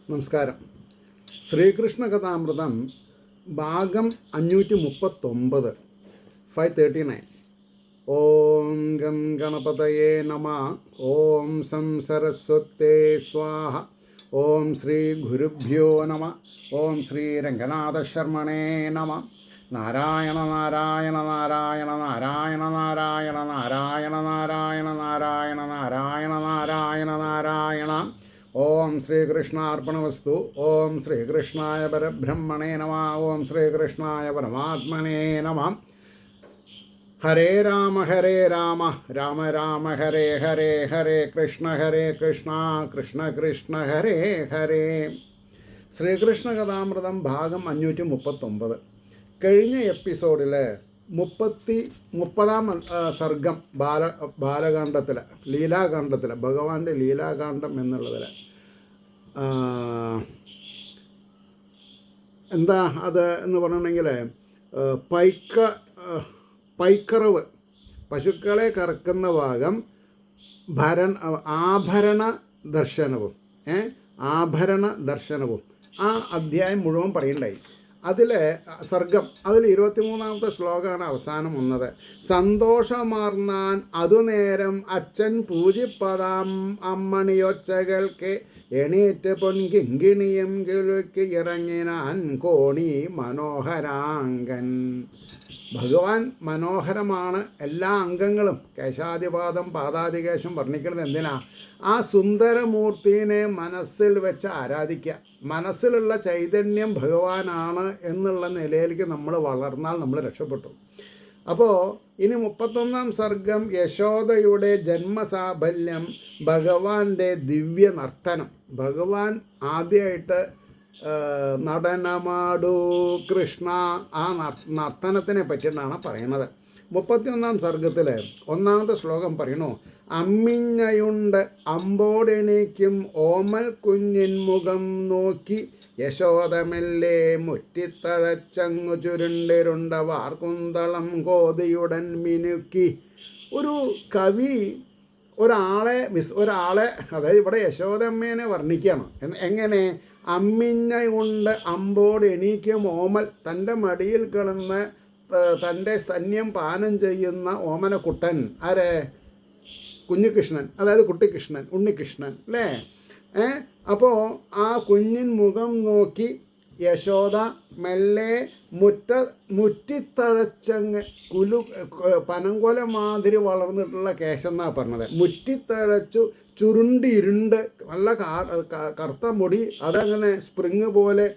നമസ്കാരം. ശ്രീകൃഷ്ണ കഥാമൃതം ഭാഗം 539 539. ഓം ഗം ഗണപതയേ നമ. ഓം സം സരസ്വതേ സ്വാഹ. ഓം ശ്രീ ഗുരുഭ്യോ നമ. ഓം ശ്രീ രംഗനാഥ ശർമ്മണേ നമ. നാരായണ നാരായണ നാരായണ നാരായണ നാരായണ നാരായണ നാരായണ നാരായണ നാരായണ നാരായണ നാരായണ. ഓം ശ്രീകൃഷ്ണാർപ്പണമസ്തു. ഓം ശ്രീകൃഷ്ണായ പരബ്രഹ്മണേ നമ. ഓം ശ്രീകൃഷ്ണായ പരമാത്മനേ നമ. ഹരേ രാമ രാമ രാമ ഹരേ ഹരേ, ഹരേ കൃഷ്ണ കൃഷ്ണ കൃഷ്ണ ഹരേ ഹരേ. ശ്രീകൃഷ്ണ കഥാമൃതം ഭാഗം 539. കഴിഞ്ഞ എപ്പിസോഡിൽ 30-ാം സർഗം ബാലകാണ്ഡത്തിൽ, ലീലാകാണ്ഡത്തിൽ, ഭഗവാന്റെ ലീലാകാണ്ഡം എന്നുള്ളതിൽ എന്താ അത് എന്ന് പറഞ്ഞിട്ടുണ്ടെങ്കിൽ പൈക്കറവ്, പശുക്കളെ കറക്കുന്ന ഭാഗം, ആഭരണ ദർശനവും ആ അധ്യായം മുഴുവൻ പറയുണ്ടായി. അതിൽ സർഗം, അതിൽ 23-ാമത്തെ ശ്ലോകമാണ് അവസാനം വന്നത്. സന്തോഷമാർന്നാൻ അതുനേരം അച്ഛൻ പൂജിപ്പതാം അമ്മണിയൊച്ചകൾക്ക് എണീറ്റ് പൊൻകിങ്കിണിയും കിഴുക്കി ഇറങ്ങിനാൻ കോണി മനോഹരാങ്കൻ. ഭഗവാൻ മനോഹരമാണ്. എല്ലാ അംഗങ്ങളും കേശാദിപാദം പാദാദികേശം വർണ്ണിക്കുന്നത് എന്തിനാ? ആ സുന്ദരമൂർത്തിനെ മനസ്സിൽ വെച്ച് ആരാധിക്കുക. മനസ്സിലുള്ള ചൈതന്യം ഭഗവാനാണ് എന്നുള്ള നിലയിലേക്ക് നമ്മൾ വളർന്നാൽ നമ്മൾ രക്ഷപ്പെട്ടു. അപ്പോൾ ഇനി 31-ാം സർഗം യശോദയുടെ ജന്മസാഫല്യം, ഭഗവാന്റെ ദിവ്യ നർത്തനം. ഭഗവാൻ ആദ്യമായിട്ട് നടനമാടൂ കൃഷ്ണ, ആ നർത്തനത്തിനെ പറ്റിയിട്ടാണ് പറയുന്നത്. 31-ാം സർഗത്തിൽ 1-ാമത്തെ ശ്ലോകം പറയണു: അമ്മിഞ്ഞയുണ്ട് അമ്പോടെണിക്കും ഓമൽ കുഞ്ഞിൻ മുഖം നോക്കി യശോദമെല്ലെ മുറ്റിത്തഴച്ചങ്ങു ചുരുണ്ടിരുണ്ട വാർക്കുന്തളം കോതിയുടൻ മിനുക്കി. ഒരു കവി ഒരാളെ അതായത് ഇവിടെ യശോദമ്മേനെ വർണ്ണിക്കുകയാണ്. എങ്ങനെ? അമ്മിഞ്ഞ കൊണ്ട് അമ്പോട് എണീക്കും ഓമൽ, തൻ്റെ മടിയിൽ കിടന്ന് തൻ്റെ സ്തന്യം പാനം ചെയ്യുന്ന ഓമനക്കുട്ടൻ. ആരെ? കുഞ്ഞികൃഷ്ണൻ, അതായത് കുട്ടിക്കൃഷ്ണൻ, ഉണ്ണികൃഷ്ണൻ അല്ലേ? അപ്പോൾ ആ കുഞ്ഞിൻ മുഖം നോക്കി യശോദ മെല്ലെ മുറ്റിത്തഴച്ചങ്ങ് പനങ്കൊല മാതിരി വളർന്നിട്ടുള്ള കേശം എന്നാണ് പറഞ്ഞത്. മുറ്റിത്തഴച്ചു ചുരുണ്ടിരുണ്ട് നല്ല കറുത്ത മുടി, അതങ്ങനെ സ്പ്രിങ് പോലെ.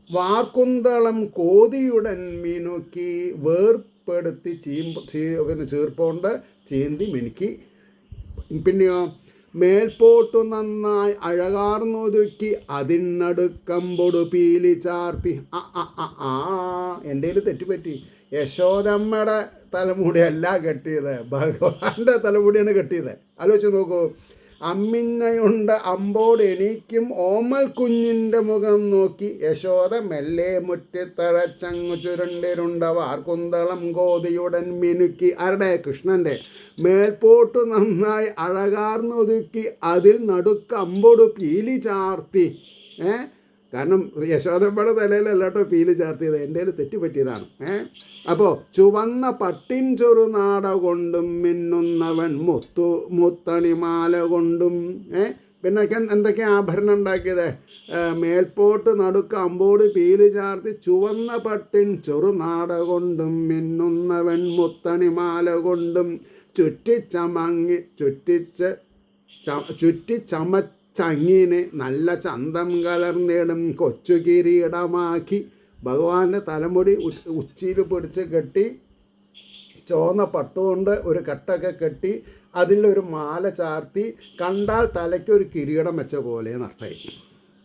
വാർക്കുന്തളം കോതിയുടൻ മിനുക്കി വേർപ്പെടുത്തി ചീർപ്പോണ്ട് ചീന്തി മിനുക്കി. പിന്നെയോ മേൽപോട്ടു നന്നായി അഴകാർന്നൊതുക്കി അതിനടുക്കമ്പൊടു പീലി ചാർത്തി. എൻ്റെ തെറ്റുപറ്റി. യശോദമ്മയുടെ തലമുടിയല്ല കെട്ടിയത്, ഭഗവാന്റെ തലമുടിയാണ് കെട്ടിയത്. ആലോചിച്ച് നോക്കൂ. അമ്മിഞ്ഞയുണ്ട് അമ്പോട് എണീക്കും ഓമൽ കുഞ്ഞിൻ്റെ മുഖം നോക്കി യശോദ മെല്ലെ മുറ്റിത്തഴച്ചങ്ങു ചുരുണ്ടിരുണ്ട വാർക്കുന്തളം കോതിയുടൻ മിനുക്കി. ആരുടെ? കൃഷ്ണൻ്റെ. മേൽപോട്ടു നന്നായി അഴകാർന്നൊതുക്കി അതിൽ നടുക്ക് അമ്പോട് പീലി ചാർത്തി. കാരണം യശോദമ്മയുടെ തലയിലല്ലാട്ടോ പീലി ചാർത്തിയത്, എൻ്റെ തെറ്റുപറ്റിയതാണ്. അപ്പോൾ ചുവന്ന പട്ടിൻ ചെറുനാട കൊണ്ടും മിന്നുന്നവൻ മുത്തണിമാല കൊണ്ടും. പിന്നെ എന്തൊക്കെ ആഭരണം ഉണ്ടാക്കിയത്? മേൽപോട്ട് നടുക്ക് അമ്പോട് പീലി ചാർത്തി ചുവന്ന പട്ടിൻ ചെറുനാട കൊണ്ടും മിന്നുന്നവൻ മുത്തണിമാല കൊണ്ടും ചുറ്റിച്ചമച്ചങ്ങിനെ നല്ല ചന്തം കലർന്നിടും കൊച്ചു കിരീടമാക്കി. ഭഗവാന്റെ തലമുടി ഉച്ചിയിൽ പിടിച്ച് കെട്ടി, ചുവന്ന പട്ടുകൊണ്ട് ഒരു കെട്ടൊക്കെ കെട്ടി അതിലൊരു മാല ചാർത്തി, കണ്ടാൽ തലയ്ക്ക് ഒരു കിരീടം വെച്ച പോലെ നഷ്ടമായി.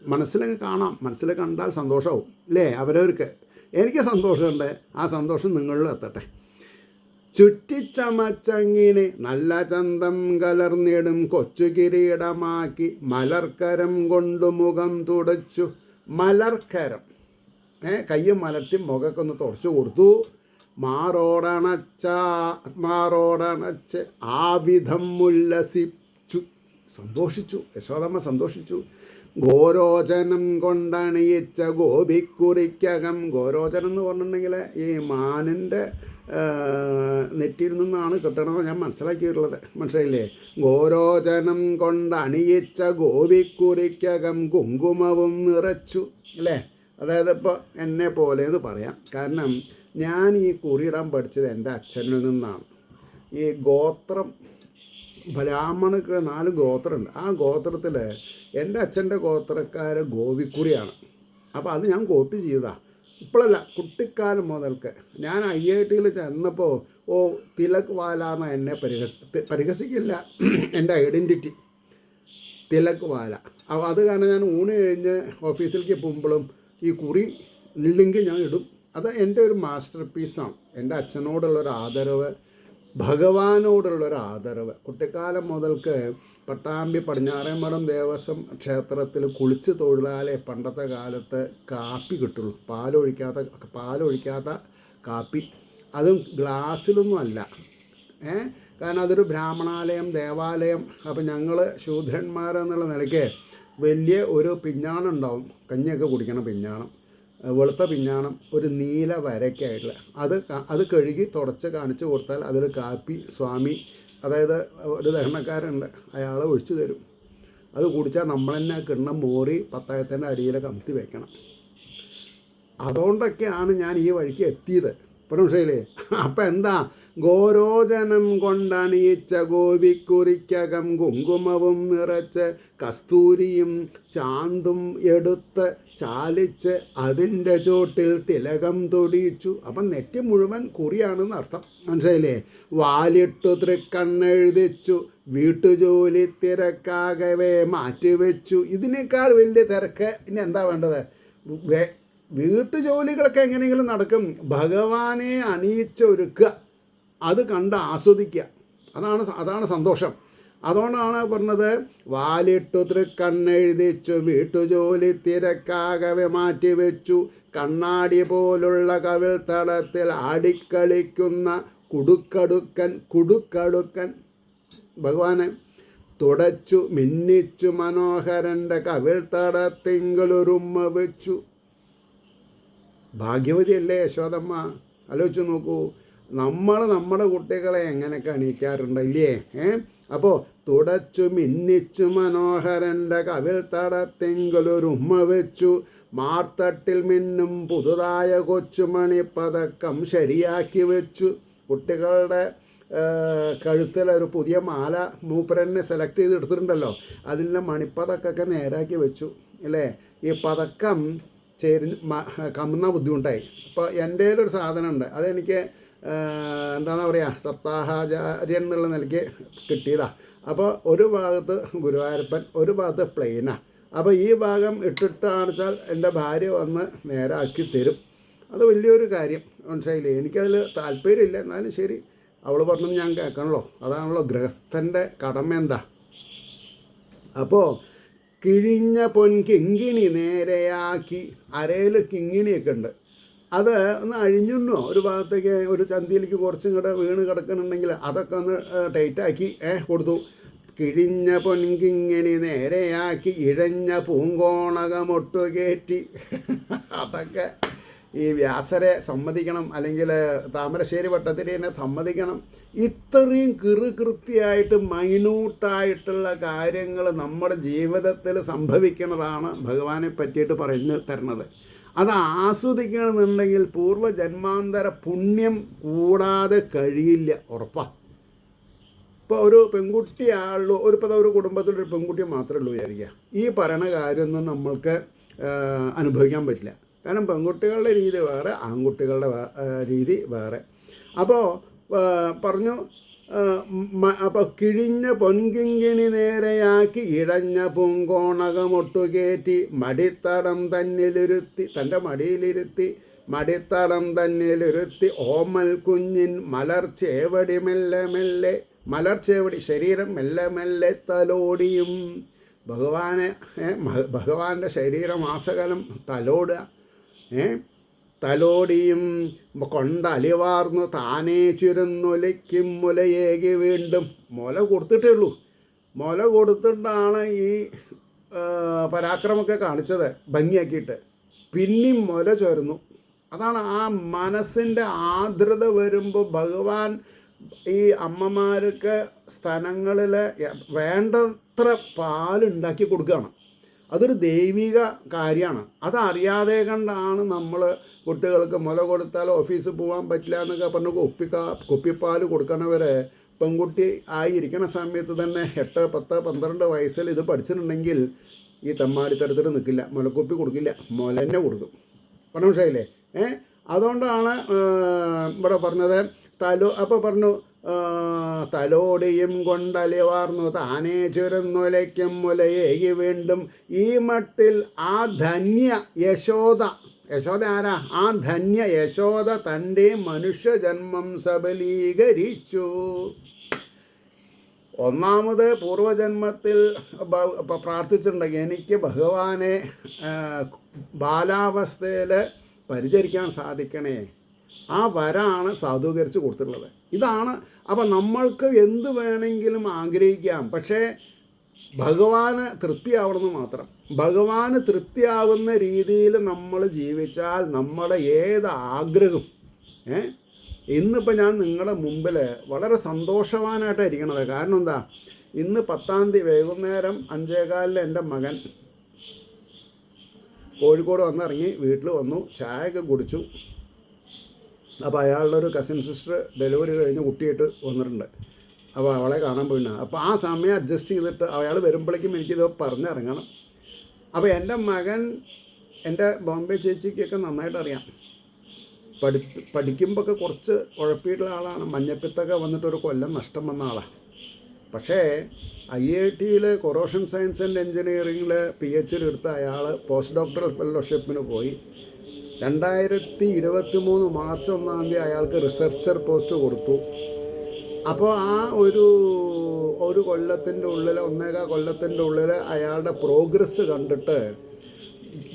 മനസ്സിലങ്ങ് കാണാം, മനസ്സിൽ കണ്ടാൽ സന്തോഷമാവും അല്ലേ? അവരവർക്ക്. എനിക്ക് സന്തോഷമുണ്ട്, ആ സന്തോഷം നിങ്ങളിലും എത്തട്ടെ. ചുറ്റിച്ചമച്ചങ്ങിനെ നല്ല ചന്തം കലർന്നിടും കൊച്ചു കിരീടമാക്കി മലർക്കരം കൊണ്ടു മുഖം തുടച്ചു. മലർക്കരം, കയ്യും മലർത്തി മുഖമൊക്കെ ഒന്ന് തുടച്ചു കൊടുത്തു. മാറോടണച്ച് ആവിധം ഉല്ലസിച്ചു, സന്തോഷിച്ചു. യശോദമ്മ സന്തോഷിച്ചു. ഗോരോചനം കൊണ്ടണിയിച്ച ഗോപിക്കുറിക്കകം. ഗോരോചനം എന്ന് പറഞ്ഞിട്ടുണ്ടെങ്കിൽ ഈ മാനിൻ്റെ നെറ്റിയിൽ നിന്നാണ് കിട്ടണമെന്ന് ഞാൻ മനസ്സിലാക്കിയിട്ടുള്ളത്. മനസ്സിലായില്ലേ? ഗോരോചനം കൊണ്ടണിയിച്ച ഗോപിക്കുറിക്കകം കുങ്കുമവും നിറച്ചു. അല്ലേ? അതായത് ഇപ്പോൾ എന്നെ പോലെ എന്ന് പറയാം. കാരണം ഞാൻ ഈ കുറിയിടാൻ പഠിച്ചത് എൻ്റെ അച്ഛനിൽ നിന്നാണ്. ഈ ഗോത്രം, ബ്രാഹ്മണക്ക് 4 ഗോത്രമുണ്ട്. ആ ഗോത്രത്തിൽ എൻ്റെ അച്ഛൻ്റെ ഗോത്രക്കാർ ഗോപിക്കുറിയാണ്. അപ്പോൾ അത് ഞാൻ കോപ്പി ചെയ്തതാണ്. ഇപ്പോഴല്ല, കുട്ടിക്കാലം മുതൽക്ക്. ഞാൻ IIT-യിൽ ചെന്നപ്പോൾ തിലക് വാല എന്ന എന്നെ പരിഹസിക്കില്ല, എൻ്റെ ഐഡൻറ്റിറ്റി തിലക് വാല. അപ്പോൾ അത് കാരണം ഞാൻ ഊണ് കഴിഞ്ഞ് ഓഫീസിലേക്ക് പോകുമ്പോഴും ഈ കുറി ഇല്ലെങ്കിൽ ഞാൻ ഇടും. അത് എൻ്റെ ഒരു മാസ്റ്റർ പീസാണ്. എൻ്റെ അച്ഛനോടുള്ളൊരു ആദരവ്, ഭഗവാനോടുള്ളൊരു ആദരവ്. കുട്ടിക്കാലം മുതൽക്ക് പട്ടാമ്പി പടിഞ്ഞാറേമഠം ദേവസ്വം ക്ഷേത്രത്തിൽ കുളിച്ച് തൊഴുതാലേ പണ്ടത്തെ കാലത്ത് കാപ്പി കിട്ടുള്ളൂ. പാലൊഴിക്കാത്ത കാപ്പി, അതും ഗ്ലാസ്സിലൊന്നും അല്ല. കാരണം അതൊരു ബ്രാഹ്മണാലയം, ദേവാലയം. അപ്പം ഞങ്ങൾ ശൂദ്രന്മാരെന്നുള്ള നിലയ്ക്ക് വലിയ ഒരു പിഞ്ഞാണുണ്ടാവും, കഞ്ഞിയൊക്കെ കുടിക്കണം പിഞ്ഞാണം, വെളുത്ത പിഞ്ഞാണം, ഒരു നീല വരയ്ക്കായിട്ടുള്ള. അത് കഴുകി തുടച്ച് കാണിച്ചു കൊടുത്താൽ അതിൽ കാപ്പി സ്വാമി, അതായത് ഒരു ദഹനക്കാരുണ്ട്, അയാൾ ഒഴിച്ചു തരും. അത് കുടിച്ചാൽ നമ്മൾ തന്നെ കിണ്ണം മോറി പത്തായത്തിൻ്റെ അടിയിൽ കമത്തി വെക്കണം. അതുകൊണ്ടൊക്കെയാണ് ഞാൻ ഈ വഴിക്ക് എത്തിയത്. മനസ്സിലായില്ലേ? അപ്പം എന്താ? ഗോരോചനം കൊണ്ടണിയിച്ച ഗോപിക്കുറിക്കകം കുങ്കുമവും നിറച്ച് കസ്തൂരിയും ചാന്തും എടുത്ത് ചാലിച്ച് അതിൻ്റെ ചോട്ടിൽ തിലകം തൊടിയിച്ചു. അപ്പം നെറ്റി മുഴുവൻ കുറിയാണെന്ന് അർത്ഥം. മനസ്സിലായില്ലേ? വാലിട്ടു തൃക്കണ്ണെഴുതിച്ചു വീട്ടുജോലി തിരക്കാകവേ മാറ്റിവെച്ചു. ഇതിനേക്കാൾ വലിയ തിരക്ക് ഇനി എന്താ വേണ്ടത്? വീട്ടുജോലികളൊക്കെ എങ്ങനെയെങ്കിലും നടക്കും. ഭഗവാനെ അണിയിച്ചൊരുക്കുക, അത് കണ്ട് ആസ്വദിക്കുക, അതാണ് സന്തോഷം. അതുകൊണ്ടാണ് പറഞ്ഞത്, വാലിട്ടു തൃക്കണ്ണെഴുതിച്ചു വീട്ടുജോലി തിരക്കാകവെ മാറ്റിവെച്ചു കണ്ണാടി പോലുള്ള കവിൾ തടത്തിൽ ആടിക്കളിക്കുന്ന കുടുക്കടുക്കൻ ഭഗവാനെ തുടച്ചു മിന്നിച്ചു മനോഹരൻ്റെ കവിൾ തടത്തിങ്കളൊരുമ്മ വെച്ചു. ഭാഗ്യവതിയല്ലേ യശോദമ്മ? ആലോചിച്ച് നോക്കൂ. നമ്മുടെ കുട്ടികളെ എങ്ങനെയൊക്കെ അണിയിക്കാറുണ്ട് ഇല്ലേ? അപ്പോൾ തുടച്ചു മിന്നിച്ചു മനോഹരൻ്റെ കവിൾ തടത്തിങ്കളൊരുമ്മ വെച്ചു മാർത്തട്ടിൽ മിന്നും പുതുതായ കൊച്ചുമണി പതക്കം ശരിയാക്കി വെച്ചു. കുട്ടികളുടെ കഴുത്തിലൊരു പുതിയ മാല മൂപ്പരന്നെ സെലക്ട് ചെയ്ത് എടുത്തിട്ടുണ്ടല്ലോ, അതിൻ്റെ മണിപ്പതക്കൊക്കെ നേരാക്കി വെച്ചു അല്ലേ? ഈ പതക്കം കമ്മുന്ന ബുദ്ധിമുട്ടായി. ഇപ്പോൾ എൻ്റെ ഒരു സാധനമുണ്ട്, അതെനിക്ക് എന്താണെന്ന് പറയുക, സപ്താഹാചാര്യൻ എന്നുള്ള നിലയ്ക്ക് കിട്ടിയതാണ്. അപ്പോൾ ഒരു ഭാഗത്ത് ഗുരുവായൂരപ്പൻ, ഒരു ഭാഗത്ത് പ്ലെയിനാണ്. അപ്പോൾ ഈ ഭാഗം ഇട്ടിട്ടാണെച്ചാൽ എൻ്റെ ഭാര്യ വന്ന് നേരാക്കി തരും. അത് വലിയൊരു കാര്യം. മനസ്സിലായില്ലേ? എനിക്കതിൽ താല്പര്യമില്ല, എന്നാലും ശരി, അവൾ പറഞ്ഞത് ഞാൻ കേൾക്കണല്ലോ. അതാണല്ലോ ഗൃഹസ്ഥൻ്റെ കടമ. എന്താ? അപ്പോൾ കിഴിഞ്ഞ പൊൻകിങ്ങിണി നേരെയാക്കി, അരയിൽ കിങ്ങിണിയൊക്കെ ഉണ്ട്, അത് ഒന്ന് അഴിഞ്ഞുന്നോ ഒരു ഭാഗത്തേക്ക്, ഒരു ചന്തിയിലേക്ക് കുറച്ചും കൂടെ വീണ് കിടക്കുന്നുണ്ടെങ്കിൽ അതൊക്കെ ഒന്ന് ടൈറ്റാക്കി കൊടുത്തു. കിഴിഞ്ഞ പൊൻകിങ്ങിണി നേരെയാക്കി ഇഴഞ്ഞ പൂങ്കോണകമൊട്ടു കയറ്റി. അതൊക്കെ ഈ വ്യാസരെ സമ്മതിക്കണം, അല്ലെങ്കിൽ താമരശ്ശേരി ഭട്ടത്തിരിയെ സമ്മതിക്കണം. ഇത്രയും കൃത്യമായിട്ട് മൈന്യൂട്ടായിട്ടുള്ള കാര്യങ്ങൾ നമ്മുടെ ജീവിതത്തിൽ സംഭവിക്കുന്നതാണ് ഭഗവാനെ പറ്റിയിട്ട് പറഞ്ഞു തരുന്നത്. അത് ആസ്വദിക്കണമെന്നുണ്ടെങ്കിൽ പൂർവ്വജന്മാന്തര പുണ്യം കൂടാതെ കഴിയില്ല, ഉറപ്പാണ്. ഇപ്പോൾ ഒരു പെൺകുട്ടിയാളുള്ളൂ, ഒരു കുടുംബത്തിലൊരു പെൺകുട്ടി മാത്രമേ ഉള്ളൂ വിചാരിക്കുക. ഈ പറയണ കാര്യമൊന്നും നമ്മൾക്ക് അനുഭവിക്കാൻ പറ്റില്ല. കാരണം പെൺകുട്ടികളുടെ രീതി വേറെ, ആൺകുട്ടികളുടെ രീതി വേറെ. അപ്പോൾ പറഞ്ഞു, അപ്പോൾ കിഴിഞ്ഞ പൊൻകിങ്ങിണി നേരെയാക്കി ഇഴഞ്ഞ പൂങ്കോണകമൊട്ടു കയറ്റി മടിത്തടം തന്നിലിരുത്തി, തൻ്റെ മടിയിലിരുത്തി മടിത്തടം തന്നിലിരുത്തി ഓമൽ കുഞ്ഞിൻ മലർച്ചേവടി മെല്ലെ മെല്ലെ, മലർച്ചേവടി ശരീരം മെല്ലെ മെല്ലെ തലോടിയും. ഭഗവാന്റെ ശരീരമാസകലം തലോടുക, തലോടിയും കൊണ്ടലിവാർന്നു താനേ ചുരുന്നൊലിക്കും മുലയേകി വീണ്ടും. മുല കൊടുത്തിട്ടേ ഉള്ളൂ. മുല കൊടുത്തിട്ടാണ് ഈ പരാക്രമമൊക്കെ കാണിച്ചത് ഭംഗിയാക്കിയിട്ട്, പിന്നെയും മുല ചോരുന്നു. അതാണ് ആ മനസ്സിൻ്റെ ആർദ്രത വരുമ്പോൾ ഭഗവാൻ ഈ അമ്മമാർക്ക് സ്ഥലങ്ങളിൽ വേണ്ടത്ര പാലുണ്ടാക്കി കൊടുക്കുകയാണ്. അതൊരു ദൈവിക കാര്യമാണ്. അതറിയാതെ കണ്ടാണ് നമ്മൾ കുട്ടികൾക്ക് മുല കൊടുത്താൽ ഓഫീസിൽ പോകാൻ പറ്റില്ല എന്നൊക്കെ പറഞ്ഞ് കുപ്പിപ്പാൽ കൊടുക്കണവരെ പെൺകുട്ടി ആയിരിക്കണ സമയത്ത് തന്നെ 8, 10, 12 വയസ്സിൽ ഇത് പഠിച്ചിട്ടുണ്ടെങ്കിൽ ഈ തെമ്മാടിത്തരത്തിൽ നിൽക്കില്ല, മുലക്കുപ്പി കൊടുക്കില്ല, മുല തന്നെ കൊടുക്കും. പറഞ്ഞു മനസ്സിലായില്ലേ? അതുകൊണ്ടാണ് ഇവിടെ പറഞ്ഞത് അപ്പോൾ പറഞ്ഞു തലോടിയും കൊണ്ടലിവാർന്നു താനേ ചുരന്നൊലയ്ക്കും മുലയേകി വീണ്ടും ഈ മട്ടിൽ ആ ധന്യ യശോദ ആരാ? ആ ധന്യ യശോദ തൻ്റെ മനുഷ്യജന്മം സബലീകരിച്ചു. ഒന്നാമത് പൂർവജന്മത്തിൽ പ്രാർത്ഥിച്ചിട്ടുണ്ടെങ്കിൽ എനിക്ക് ഭഗവാനെ ബാലാവസ്ഥയിൽ പരിചരിക്കാൻ സാധിക്കണേ, ആ വരാണ് സാധൂകരിച്ച് കൊടുത്തിട്ടുള്ളത്. ഇതാണ്. അപ്പം നമ്മൾക്ക് എന്ത് വേണമെങ്കിലും ആഗ്രഹിക്കാം, പക്ഷേ ഭഗവാന് തൃപ്തിയാവണമെന്ന് മാത്രം. ഭഗവാന് തൃപ്തിയാവുന്ന രീതിയിൽ നമ്മൾ ജീവിച്ചാൽ നമ്മുടെ ഏത് ആഗ്രഹം ഇന്നിപ്പോൾ ഞാൻ നിങ്ങളുടെ മുമ്പിൽ വളരെ സന്തോഷവാനായിട്ടായിരിക്കണത്. കാരണം എന്താ, ഇന്ന് 10-ാം തീയതി വൈകുന്നേരം 5:15 എൻ്റെ മകൻ കോഴിക്കോട് വന്നിറങ്ങി, വീട്ടിൽ വന്നു, ചായയൊക്കെ കുടിച്ചു. അപ്പോൾ അയാളുടെ ഒരു കസിൻ സിസ്റ്റർ ഡെലിവറി കഴിഞ്ഞ് കുട്ടിയായിട്ട് വന്നിട്ടുണ്ട്. അപ്പോൾ അവളെ കാണാൻ പോയിട്ടാണ്. അപ്പോൾ ആ സമയം അഡ്ജസ്റ്റ് ചെയ്തിട്ട് അയാൾ വരുമ്പോഴേക്കും എനിക്കിത് പറഞ്ഞിറങ്ങണം. അപ്പോൾ എൻ്റെ മകൻ എൻ്റെ ബോംബെ ചേച്ചിക്കൊക്കെ നന്നായിട്ട് അറിയാം. പഠിക്കുമ്പോഴൊക്കെ കുറച്ച് ഉഴപ്പിയിട്ടുള്ള ആളാണ്. മഞ്ഞപ്പിത്തൊക്കെ വന്നിട്ടൊരു കൊല്ലം നഷ്ടം വന്ന ആളാണ്. പക്ഷേ IIT കൊറോഷൻ സയൻസ് ആൻഡ് എൻജിനീയറിങ്ങിൽ PhD എടുത്ത അയാൾ പോസ്റ്റ് ഡോക്ടറൽ ഫെലോഷിപ്പിന് പോയി. 2023 മാർച്ച് 1-ാം തീയതി അയാൾക്ക് റിസർച്ചർ പോസ്റ്റ് കൊടുത്തു. അപ്പോൾ ആ ഒരു കൊല്ലത്തിൻ്റെ ഉള്ളിൽ, 1.25 കൊല്ലത്തിൻ്റെ ഉള്ളിൽ അയാളുടെ പ്രോഗ്രസ് കണ്ടിട്ട്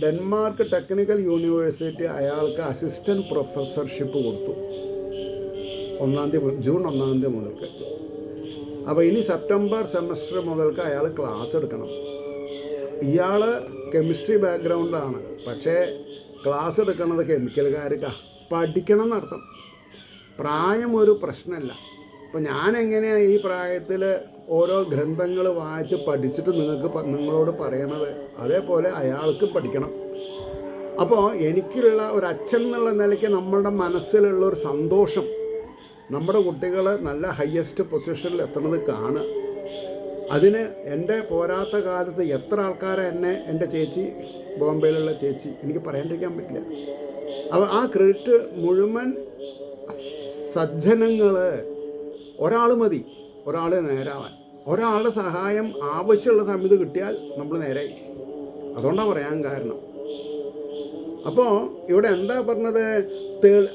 ഡെൻമാർക്ക് ടെക്നിക്കൽ യൂണിവേഴ്സിറ്റി അയാൾക്ക് അസിസ്റ്റൻറ്റ് പ്രൊഫസർഷിപ്പ് കൊടുത്തു. ജൂൺ 1-ാം തീയതി മുതൽക്ക്. അപ്പോൾ ഇനി സെപ്റ്റംബർ സെമസ്റ്റർ മുതൽക്ക് അയാൾ ക്ലാസ് എടുക്കണം. ഇയാൾ കെമിസ്ട്രി ബാക്ക്ഗ്രൗണ്ടാണ്, പക്ഷേ ക്ലാസ് എടുക്കുന്നത് കെമിക്കൽകാർക്കാണ്. പഠിക്കണം എന്നർത്ഥം. പ്രായം ഒരു പ്രശ്നമല്ല. അപ്പോൾ ഞാനെങ്ങനെയാണ് ഈ പ്രായത്തിൽ ഓരോ ഗ്രന്ഥങ്ങൾ വായിച്ച് പഠിച്ചിട്ട് നിങ്ങളോട് പറയണത്, അതേപോലെ അയാൾക്ക് പഠിക്കണം. അപ്പോൾ എനിക്കുള്ള ഒരു അച്ഛൻ എന്നുള്ള നിലയ്ക്ക് നമ്മളുടെ മനസ്സിലുള്ളൊരു സന്തോഷം, നമ്മുടെ കുട്ടികൾ നല്ല ഹയസ്റ്റ് പൊസിഷനിൽ എത്തുന്നത് കാണുക. അതിന് എൻ്റെ പോരാത്ത കാലത്ത് എത്ര ആൾക്കാരെ എൻ്റെ ചേച്ചി, ബോംബെയിലുള്ള ചേച്ചി, എനിക്ക് പറയാണ്ടിരിക്കാൻ പറ്റില്ല. അപ്പോൾ ആ ക്രെഡിറ്റ് മുഴുവൻ സജ്ജനങ്ങൾ, ഒരാൾ മതി ഒരാളെ നേരാവാൻ. ഒരാളുടെ സഹായം ആവശ്യമുള്ള സമയത്ത് കിട്ടിയാൽ നമ്മൾ നേരായി. അതുകൊണ്ടാണ് പറയാൻ കാരണം. അപ്പോൾ ഇവിടെ എന്താ പറഞ്ഞത്?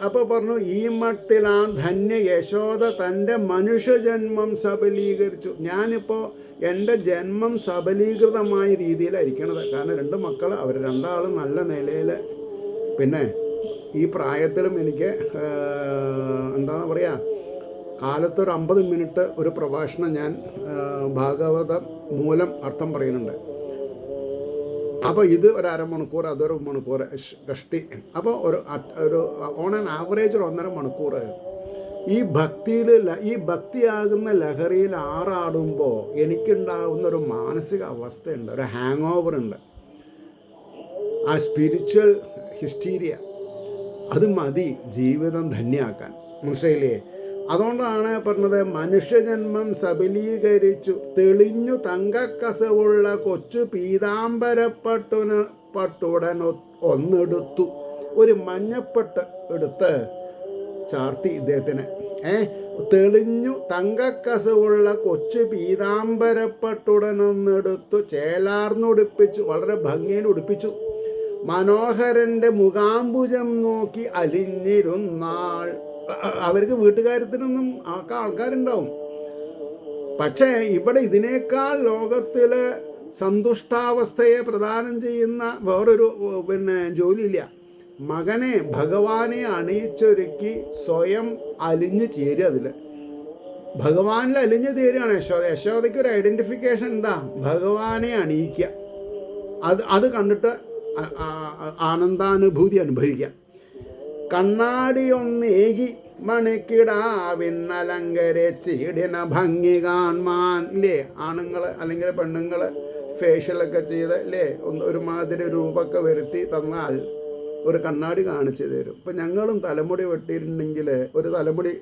അപ്പോൾ പറഞ്ഞു ഈ മട്ടിൽ ആ ധന്യ യശോദ തൻ്റെ മനുഷ്യജന്മം സബലീകരിച്ചു. ഞാനിപ്പോൾ എൻ്റെ ജന്മം സബലീകൃതമായ രീതിയിലായിരിക്കണത്. കാരണം 2 മക്കൾ, അവർ 2 നല്ല നിലയിൽ. പിന്നെ ഈ പ്രായത്തിലും എനിക്ക് എന്താണെന്ന് പറയുക, കാലത്തൊരു 50 മിനിറ്റ് ഒരു പ്രഭാഷണം ഞാൻ ഭാഗവത മൂലം അർത്ഥം പറയുന്നുണ്ട്. അപ്പോൾ ഇത് ഒരു അരമണിക്കൂർ, അതൊരു മണിക്കൂർ കഷ്ടി. അപ്പോൾ ഒരു ഓൺ ആൻ ആവറേജ് 1.5 മണിക്കൂർ ഈ ഭക്തിയാകുന്ന ലഹരിയിൽ ആറാടുമ്പോൾ എനിക്കുണ്ടാകുന്ന ഒരു മാനസിക അവസ്ഥയുണ്ട്, ഒരു ഹാങ് ഓവർ ഉണ്ട്, ആ സ്പിരിച്വൽ ഹിസ്റ്റീരിയ. അത് മതി ജീവിതം ധന്യമാക്കാൻ. മനസ്സിലായില്ലേ? അതുകൊണ്ടാണ് പറഞ്ഞത് മനുഷ്യജന്മം സബലീകരിച്ചു. തെളിഞ്ഞു തങ്കക്കസവുള്ള കൊച്ചു പീതാംബരപ്പട്ടുടൻ ഒന്നെടുത്തു. ഒരു മഞ്ഞപ്പെട്ട് എടുത്ത് ചാർത്തി ഇദ്ദേഹത്തിന്. തെളിഞ്ഞു തങ്കക്കസവുള്ള കൊച്ചു പീതാംബരപ്പട്ടുടനൊന്നെടുത്തു ചേലാർന്നുടുപ്പിച്ചു, വളരെ ഭംഗിയിൽ ഉടുപ്പിച്ചു. മനോഹരൻ്റെ മുഖാംബുജം നോക്കി അലിഞ്ഞിരുന്നാൾ. അവർക്ക് വീട്ടുകാര്യത്തിനൊന്നും ആൾക്കാരുണ്ടാവും, പക്ഷേ ഇവിടെ ഇതിനേക്കാൾ ലോകത്തിൽ സന്തുഷ്ടാവസ്ഥയെ പ്രദാനം ചെയ്യുന്ന വേറൊരു ജോലിയില്ല. മകനെ ഭഗവാനെ അണിയിച്ചൊരുക്കി സ്വയം അലിഞ്ഞു ചേരുക. അതിൽ ഭഗവാനിൽ അലിഞ്ഞു തീരുകയാണ് യശോദ. യശോദയ്ക്ക് ഒരു ഐഡൻറ്റിഫിക്കേഷൻ എന്താ? ഭഗവാനെ അണിയിക്കുക. അത് കണ്ടിട്ട് ആനന്ദാനുഭൂതി അനുഭവിക്കാം. കണ്ണാടിയൊന്നേകി മണിക്കിടാവിന്നലങ്കരിച്ചിടിന ഭംഗി കാൺമാൻ. ഇല്ലേ, ആണുങ്ങൾ അല്ലെങ്കിൽ പെണ്ണുങ്ങൾ ഫേഷ്യലൊക്കെ ചെയ്ത് അല്ലേ ഒരുമാതിരി രൂപമൊക്കെ വരുത്തി തന്നാൽ ഒരു കണ്ണാടി കാണിച്ചു തരും. ഇപ്പം ഞങ്ങളും തലമുടി വെട്ടിയിട്ടുണ്ടെങ്കിൽ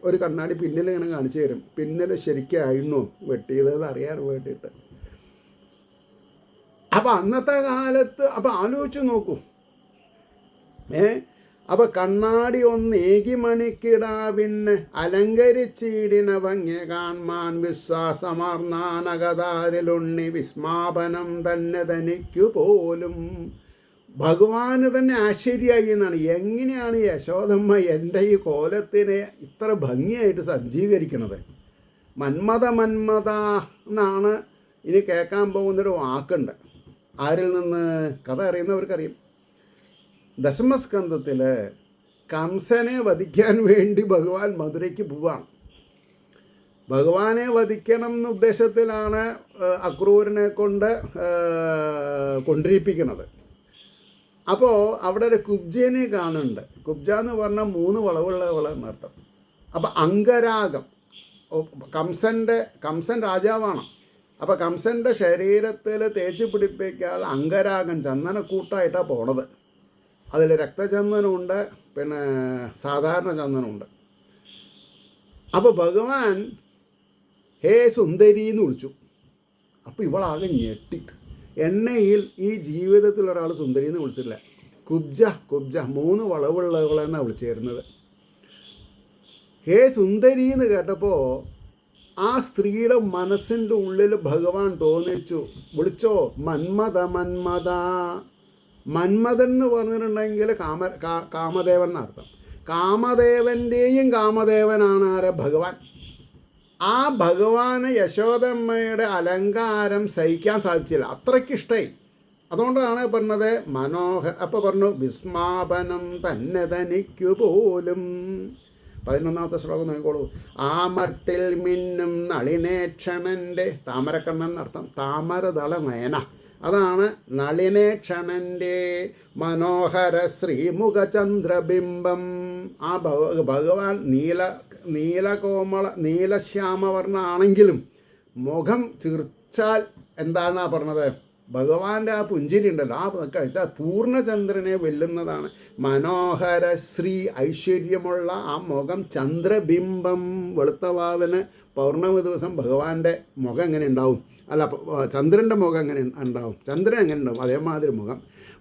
ഒരു കണ്ണാടി പിന്നിൽ ഇങ്ങനെ കാണിച്ചു തരും. പിന്നിൽ ശരിക്കായിരുന്നു വെട്ടിയതെന്ന് അറിയാൻ വേണ്ടിയിട്ട്. അപ്പം അന്നത്തെ കാലത്ത് അപ്പം ആലോചിച്ച് നോക്കൂ. അപ്പം കണ്ണാടി ഒന്നേകി മണിക്കിടാവിന് അലങ്കരിച്ചിടിന ഭംഗി കാൺമാൻ വിശ്വാസമാർന്നാനകതാരിലുണ്ണി വിസ്മാപനം തന്നെ തനിക്കു പോലും. ഭഗവാന് തന്നെ ആശ്ചര്യമായി എന്നാണ്. എങ്ങനെയാണ് യശോദമ്മ എൻ്റെ ഈ കോലത്തിനെ ഇത്ര ഭംഗിയായിട്ട് സജ്ജീകരിക്കണത്? മന്മത എന്നാണ് ഇനി കേൾക്കാൻ പോകുന്നൊരു വാക്കുണ്ട്. ആരിൽ നിന്ന്? കഥ അറിയുന്നവർക്കറിയും. ദശമസ്കന്ധത്തിൽ കംസനെ വധിക്കാൻ വേണ്ടി ഭഗവാൻ മധുരയ്ക്ക് പോവാണ്. ഭഗവാനെ വധിക്കണം എന്ന ഉദ്ദേശത്തിലാണ് അക്രൂരനെ കൊണ്ടിരിപ്പിക്കുന്നത്. അപ്പോൾ അവിടെ ഒരു കുബ്ജനെ കാണുന്നുണ്ട്. കുബ്ജ എന്ന് പറഞ്ഞാൽ 3 വളവുള്ള എന്നർത്ഥം. അപ്പം അംഗരാഗം, കംസൻ രാജാവാണ്. അപ്പോൾ കംസൻ്റെ ശരീരത്തിൽ തേച്ച് പിടിപ്പിക്കാൻ അംഗരാഗം ചന്ദനക്കൂട്ടായിട്ടാണ് പോണത്. അതിൽ രക്തചന്ദനമുണ്ട്, പിന്നെ സാധാരണ ചന്ദനമുണ്ട്. അപ്പോൾ ഭഗവാൻ ഹേ സുന്ദരി എന്ന് വിളിച്ചു. അപ്പോൾ ഇവളാകെ ഞെട്ടി. എന്നെയിൽ ഈ ജീവിതത്തിൽ ഒരാൾ സുന്ദരി എന്ന് വിളിച്ചില്ല. കുബ്ജ 3 വളവുള്ളവളെന്നാണ് വിളിച്ചിരുന്നത്. ഹേ സുന്ദരി എന്ന് കേട്ടപ്പോൾ ആ സ്ത്രീയുടെ മനസ്സിൻ്റെ ഉള്ളിൽ ഭഗവാൻ തോന്നിച്ചു, വിളിച്ചോ മന്മഥൻ എന്ന് പറഞ്ഞിട്ടുണ്ടെങ്കിൽ കാമദേവൻ എന്നർത്ഥം. കാമദേവൻ്റെയും കാമദേവനാണ് ആരെ? ഭഗവാൻ. ആ ഭഗവാന് യശോദമ്മയുടെ അലങ്കാരം സഹിക്കാൻ സാധിച്ചില്ല, അത്രയ്ക്കിഷ്ടമായി. അതുകൊണ്ടാണ് പറഞ്ഞത് അപ്പോൾ പറഞ്ഞു വിസ്മാപനം തന്നെ തനിക്കു പോലും. 11ാമത്തെ ശ്ലോകം നോക്കിക്കോളൂ. ആ മട്ടിൽ മിന്നും നളിനേക്ഷണൻ്റെ, താമരക്കണ്ണൻ എന്നർത്ഥം, താമരദള നയന, അതാണ് നളിനേക്ഷണൻ്റെ മനോഹര ശ്രീമുഖചന്ദ്രബിംബം. ആ ഭഗവാൻ നീലശ്യാമവർണ്ണാണെങ്കിലും മുഖം ചിർച്ചാൽ എന്താണെന്നാണ് പറഞ്ഞത്? ഭഗവാന്റെ ആ പുഞ്ചിരി ഉണ്ടല്ലോ, ആ കഴിച്ചാൽ പൂർണ്ണചന്ദ്രനെ വെല്ലുന്നതാണ്. മനോഹര ശ്രീ ഐശ്വര്യമുള്ള ആ മുഖം, ചന്ദ്രബിംബം. വെളുത്തവാവിന് പൗർണമി ദിവസം ഭഗവാന്റെ മുഖം എങ്ങനെ ഉണ്ടാവും? അല്ല, ചന്ദ്രൻ്റെ മുഖം എങ്ങനെ ഉണ്ടാവും? ചന്ദ്രൻ എങ്ങനെ ഉണ്ടാവും? അതേമാതിരി മുഖം.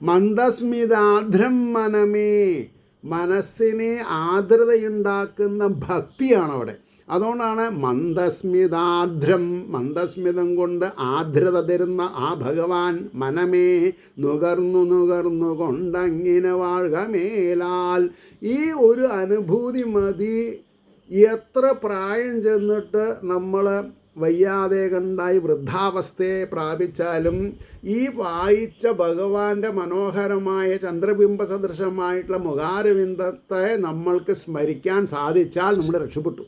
മന്ദസ്മിതാർദ്രം മനമേ, മനസ്സിനെ ആർദ്രതയുണ്ടാക്കുന്ന ഭക്തിയാണ് അവിടെ. അതുകൊണ്ടാണ് മന്ദസ്മിതം കൊണ്ട് ആർദ്രത തരുന്ന ആ ഭഗവാൻ മനമേ നുകർന്നു കൊണ്ടങ്ങിനെ വാഴുക മേലാൽ. ഈ ഒരു അനുഭൂതി മതി. എത്ര പ്രായം ചെന്നിട്ട് നമ്മൾ വയ്യാതെ കണ്ടായി വൃദ്ധാവസ്ഥയെ പ്രാപിച്ചാലും ഈ വായിച്ച ഭഗവാന്റെ മനോഹരമായ ചന്ദ്രബിംബ സദൃശമായിട്ടുള്ള മുഖാരവിന്ദത്തെ നമ്മൾക്ക് സ്മരിക്കാൻ സാധിച്ചാൽ നമ്മൾ രക്ഷപ്പെട്ടു.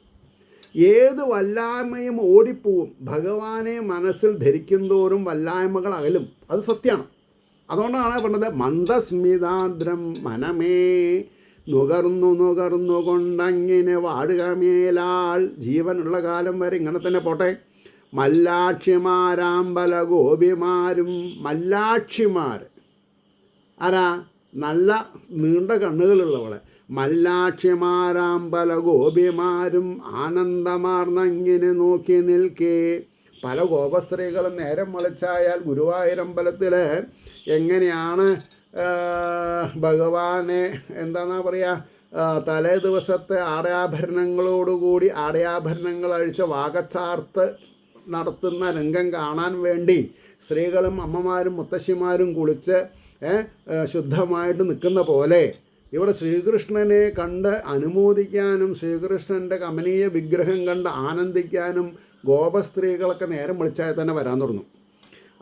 ഏത് വല്ലായ്മയും ഓടിപ്പോവും. ഭഗവാനെ മനസ്സിൽ ധരിക്കുന്തോറും വല്ലായ്മകൾ അകലും. അത് സത്യമാണ്. അതുകൊണ്ടാണ് പറഞ്ഞത് മന്ദസ്മിതാദ്രം മനമേ നുകർന്നു കൊണ്ടങ്ങിനെ വാഴുക മേലാൾ. ജീവനുള്ള കാലം വരെ ഇങ്ങനെ തന്നെ പോട്ടെ. മല്ലാക്ഷിമാരാമ്പല ഗോപിമാരും, മല്ലാക്ഷിമാർ ആരാ? നല്ല നീണ്ട കണ്ണുകളുള്ളവളെ. മല്ലാക്ഷിമാരാമ്പല ഗോപിമാരും ആനന്ദമാർന്നങ്ങിനെ നോക്കി നിൽക്കേ. പല ഗോപസ്ത്രീകളും നേരം വെളിച്ചായാൽ ഗുരുവായൂരമ്പലത്തിൽ എങ്ങനെയാണ് ഭഗവാനെ എന്താണെന്നാ പറയുക, തലേ ദിവസത്തെ ആടയാഭരണങ്ങളോടുകൂടി ആടയാഭരണങ്ങൾ അഴിച്ച വാകച്ചാർത്ത് നടത്തുന്ന രംഗം കാണാൻ വേണ്ടി സ്ത്രീകളും അമ്മമാരും മുത്തശ്ശിമാരും കുളിച്ച് ശുദ്ധമായിട്ട് നിൽക്കുന്ന പോലെ ഇവിടെ ശ്രീകൃഷ്ണനെ കണ്ട് അനുമോദിക്കാനും ശ്രീകൃഷ്ണൻ്റെ കമനീയ വിഗ്രഹം കണ്ട് ആനന്ദിക്കാനും ഗോപസ്ത്രീകളൊക്കെ നേരം വിളിച്ചാൽ തന്നെ വരാൻ തുടങ്ങും.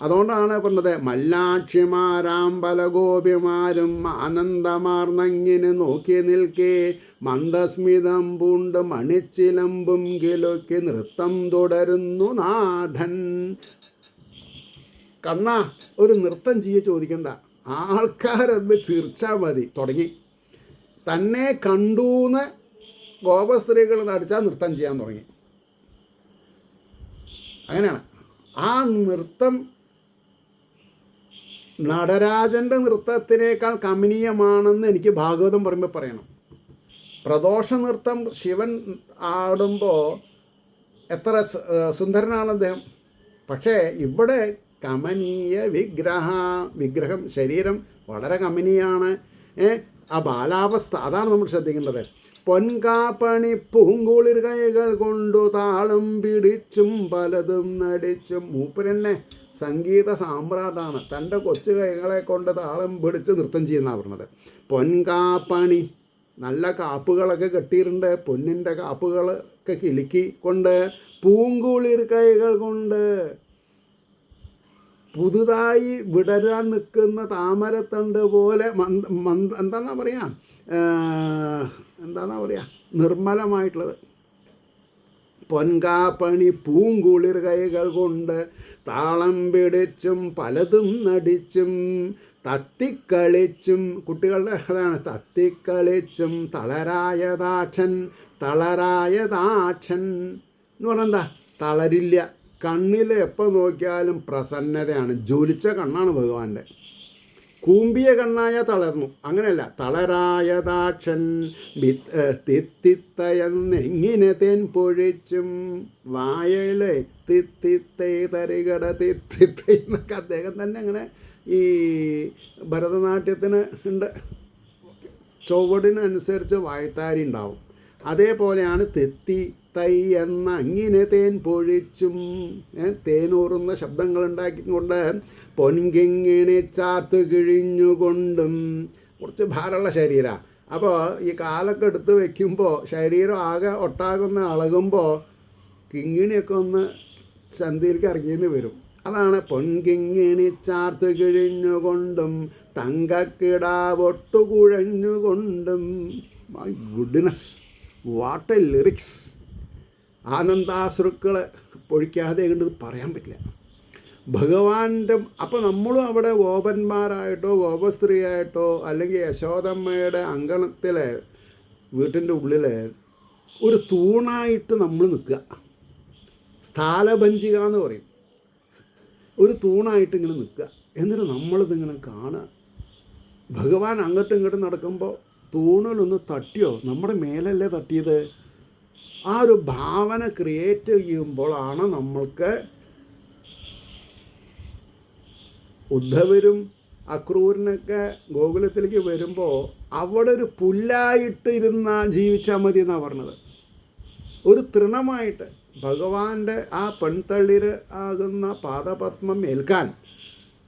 അതുകൊണ്ടാണ് പറഞ്ഞത് മല്ലാക്ഷിമാരാമ്പല ഗോപിമാരും ആനന്ദമാർന്നങ്ങിന് നോക്കി നിൽക്കേ. മന്ദസ്മിതം പൂണ്ട് മണിച്ചിലമ്പും കിലുക്കി നൃത്തം തുടരുന്നു നാഥൻ. കണ്ണാ ഒരു നൃത്തം ചോദിക്കണ്ട, ആൾക്കാരൊന്ന് ചിരിച്ചാൽ മതി. തുടങ്ങി. തന്നെ കണ്ടൂന്ന് ഗോപസ്ത്രീകൾ നടിച്ചാൽ നൃത്തം ചെയ്യാൻ തുടങ്ങി. അങ്ങനെയാണ്. ആ നൃത്തം നടരാജൻ്റെ നൃത്തത്തിനേക്കാൾ കമനീയമാണെന്ന് എനിക്ക് ഭാഗവതം പറയുമ്പോൾ പറയണം. പ്രദോഷ നൃത്തം ശിവൻ ആടുമ്പോൾ എത്ര സുന്ദരനാണ് അദ്ദേഹം. പക്ഷേ ഇവിടെ കമനീയ വിഗ്രഹം, ശരീരം വളരെ കമനീയാണ്. ആ ബാലാവസ്ഥ, അതാണ് നമ്മൾ ശ്രദ്ധിക്കേണ്ടത്. പൊൻകാപ്പണി പൂങ്കുളിർ കൈകൾ കൊണ്ടു താളം പിടിച്ചും പലതും നടിച്ചും. മൂപ്പരെന്നെ സംഗീത സാമ്രാട്ടാണ്. തൻ്റെ കൊച്ചു കൈകളെ കൊണ്ട് താളം പിടിച്ച് നൃത്തം ചെയ്യുന്നതാണ് പറഞ്ഞത്. പൊൻകാപ്പണി, നല്ല കാപ്പുകളൊക്കെ കെട്ടിയിട്ടുണ്ട്, പൊന്നിൻ്റെ കാപ്പുകളൊക്കെ കിലുക്കി കൊണ്ട്, പൂങ്കുളിർ കൈകൾ കൊണ്ട്, പുതുതായി വിടരാൻ നിൽക്കുന്ന താമരത്തണ്ട് പോലെ എന്താന്നാ പറയുക, നിർമ്മലമായിട്ടുള്ളത്. പൊൻകാപ്പണി പൂങ്കുളിർ കൈകൾ കൊണ്ട് താളം പിടിച്ചും പലതും നടിച്ചും തത്തിക്കളിച്ചും, കുട്ടികളുടെ അതാണ്, തത്തിക്കളിച്ചും തളരായതാക്ഷൻ എന്ന് പറഞ്ഞാൽ എന്താ, തളരില്ല. കണ്ണിൽ എപ്പോൾ നോക്കിയാലും പ്രസന്നതയാണ്. ജ്വലിച്ച കണ്ണാണ് ഭഗവാന്റെ. കൂമ്പിയ കണ്ണായ തളർന്നു, അങ്ങനെയല്ല. തളരായതാക്ഷൻ തിത്തിത്തയെന്നെങ്ങിനെ തേൻ പൊഴിച്ചും വായയിലെ തിത്തിത്തൈ തരികട തിത്തിത്തൈ എന്നൊക്കെ അദ്ദേഹം തന്നെ അങ്ങനെ ഈ ഭരതനാട്യത്തിന് ഉണ്ട്. ചുവടിനനുസരിച്ച് വായ്ത്താരി ഉണ്ടാവും. അതേപോലെയാണ് തെത്തി തൈ എന്ന അങ്ങിനെ തേൻ പൊഴിച്ചും, തേനൂറുന്ന ശബ്ദങ്ങൾ ഉണ്ടാക്കിക്കൊണ്ട്, പൊൻകിങ്ങിണി ചാത്തു കിഴിഞ്ഞുകൊണ്ടും. കുറച്ച് ഭാരമുള്ള ശരീരമാണ്. അപ്പോൾ ഈ കാലൊക്കെ എടുത്ത് വയ്ക്കുമ്പോൾ ശരീരം ആകെ ഒട്ടാകുന്ന അളകുമ്പോൾ കിങ്ങിണിയൊക്കെ ഒന്ന് ചന്തയിലേക്ക് ഇറങ്ങിയെന്ന് വരും. അതാണ് പൊൻകിങ്ങിണി ചാർത്തു കിഴിഞ്ഞുകൊണ്ടും തങ്കക്കിടാവൊട്ടു കുഴഞ്ഞുകൊണ്ടും. My goodness, what a lyrics! ആനന്ദാശ്രുക്കൾ പൊഴിക്കാതെ കണ്ടത് പറയാൻ പറ്റില്ല ഭഗവാന്റെ. അപ്പോൾ നമ്മളും അവിടെ ഗോപന്മാരായിട്ടോ ഗോപസ്ത്രീയായിട്ടോ അല്ലെങ്കിൽ യശോദമ്മയുടെ അങ്കണത്തിലെ വീട്ടിൻ്റെ ഉള്ളിൽ ഒരു തൂണായിട്ട് നമ്മൾ നിൽക്കുക. സ്ഥാലഭഞ്ചിക എന്ന് പറയും. ഒരു തൂണായിട്ട് ഇങ്ങനെ നിൽക്കുക. എന്നിട്ട് നമ്മളിതിങ്ങനെ കാണുക. ഭഗവാൻ അങ്ങോട്ടും ഇങ്ങോട്ടും നടക്കുമ്പോൾ തൂണിലൊന്ന് തട്ടിയോ, നമ്മുടെ മേലല്ലേ തട്ടിയത്. ആ ഒരു ഭാവന ക്രിയേറ്റ് ചെയ്യുമ്പോഴാണ് നമ്മൾക്ക് ഉദ്ധവരും അക്രൂരനൊക്കെ ഗോകുലത്തിലേക്ക് വരുമ്പോൾ അവിടെ ഒരു പുല്ലായിട്ട് ജീവിച്ചാൽ മതി എന്നാണ് പറഞ്ഞത്. ഒരു തൃണമായിട്ട് ഭഗവാന്റെ ആ പെൺതളിര് ആകുന്ന പാദപത്മം ഏൽക്കാൻ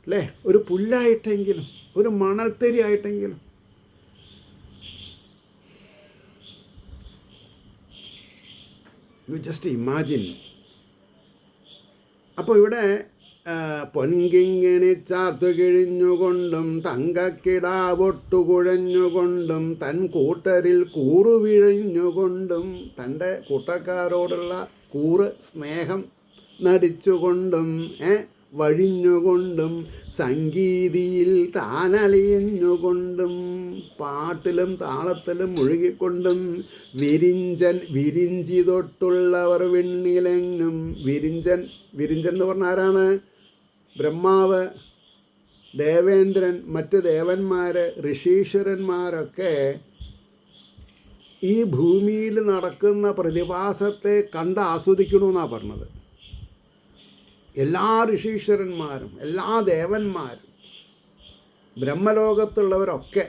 അല്ലേ, ഒരു പുല്ലായിട്ടെങ്കിലും, ഒരു മണൽത്തരി ആയിട്ടെങ്കിലും. You just imagine. അപ്പോൾ ഇവിടെ പൊൻകിങ്ങിണി ചാത്തു കിഴിഞ്ഞുകൊണ്ടും തങ്കക്കിടാവൊട്ടു കുഴഞ്ഞുകൊണ്ടും തൻ കൂട്ടരിൽ കൂറുവിഴിഞ്ഞുകൊണ്ടും, തൻ്റെ കൂട്ടക്കാരോടുള്ള കൂറ് സ്നേഹം നടിച്ചുകൊണ്ടും വഴിഞ്ഞുകൊണ്ടും സംഗീതിയിൽ താനലിഞ്ഞുകൊണ്ടും പാട്ടിലും താളത്തിലും മുഴുകിക്കൊണ്ടും വിരിഞ്ചി തൊട്ടുള്ളവർ വിണ്ണിലെങ്ങും. വിരിഞ്ചൻ എന്ന് പറഞ്ഞ ആരാണ്? ബ്രഹ്മാവ്, ദേവേന്ദ്രൻ, മറ്റ് ദേവന്മാർ, ഋഷീശ്വരന്മാരൊക്കെ ഈ ഭൂമിയിൽ നടക്കുന്ന പ്രതിഭാസത്തെ കണ്ട് ആസ്വദിക്കണമെന്നാണ് പറഞ്ഞത്. എല്ലാ ഋഷീശ്വരന്മാരും എല്ലാ ദേവന്മാരും ബ്രഹ്മലോകത്തുള്ളവരൊക്കെ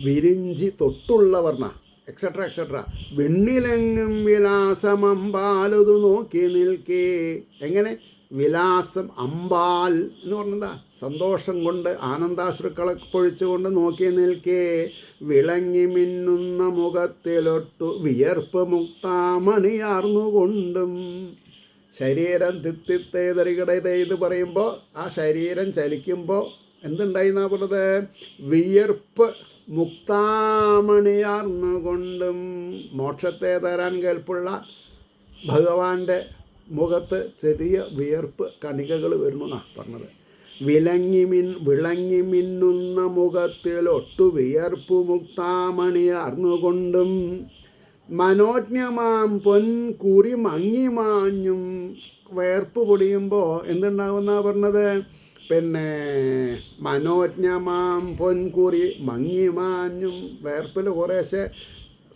വിരിഞ്ചി തൊട്ടുള്ളവർന്നാ എക്സെട്ര. വെണ്ണിലെങ്ങും വിലാസമമ്പാലതു നോക്കി നിൽക്കേ. എങ്ങനെ? വിലാസം, അമ്പാൽ എന്ന് പറഞ്ഞതാ സന്തോഷം കൊണ്ട് ആനന്ദാശ്രുക്കളെ പൊഴിച്ചുകൊണ്ട് നോക്കി നിൽക്കേ. വിളങ്ങി മിന്നുന്ന മുഖത്തിലൊട്ടു വിയർപ്പ് മുക്താമണിയാർന്നുകൊണ്ടും. ശരീരം തിത്തിത്തേതറികടത് പറയുമ്പോൾ ആ ശരീരം ചലിക്കുമ്പോൾ എന്തുണ്ടായി എന്നാ പറഞ്ഞത്? വിയർപ്പ് മുക്താമണിയാർന്നുകൊണ്ടും. മോക്ഷത്തെ തരാൻ കേൾപ്പുള്ള ഭഗവാന്റെ മുഖത്ത് ചെറിയ വിയർപ്പ് കണികകൾ വരുന്നു എന്നാണ് പറഞ്ഞത്. വിളങ്ങി മിന്നുന്ന മുഖത്തിൽ ഒട്ടു വിയർപ്പു മുക്താമണി അറിഞ്ഞുകൊണ്ടും മനോജ്ഞമാം പൊൻകുറി മങ്ങി മാഞ്ഞും. വിയർപ്പ് പൊടിയുമ്പോൾ എന്തുണ്ടാവുമെന്നാണ് പറഞ്ഞത്? പിന്നെ മനോജ്ഞമാം പൊൻകുറി മങ്ങി മാഞ്ഞും. വിയർപ്പിൽ കുറേശ്ശെ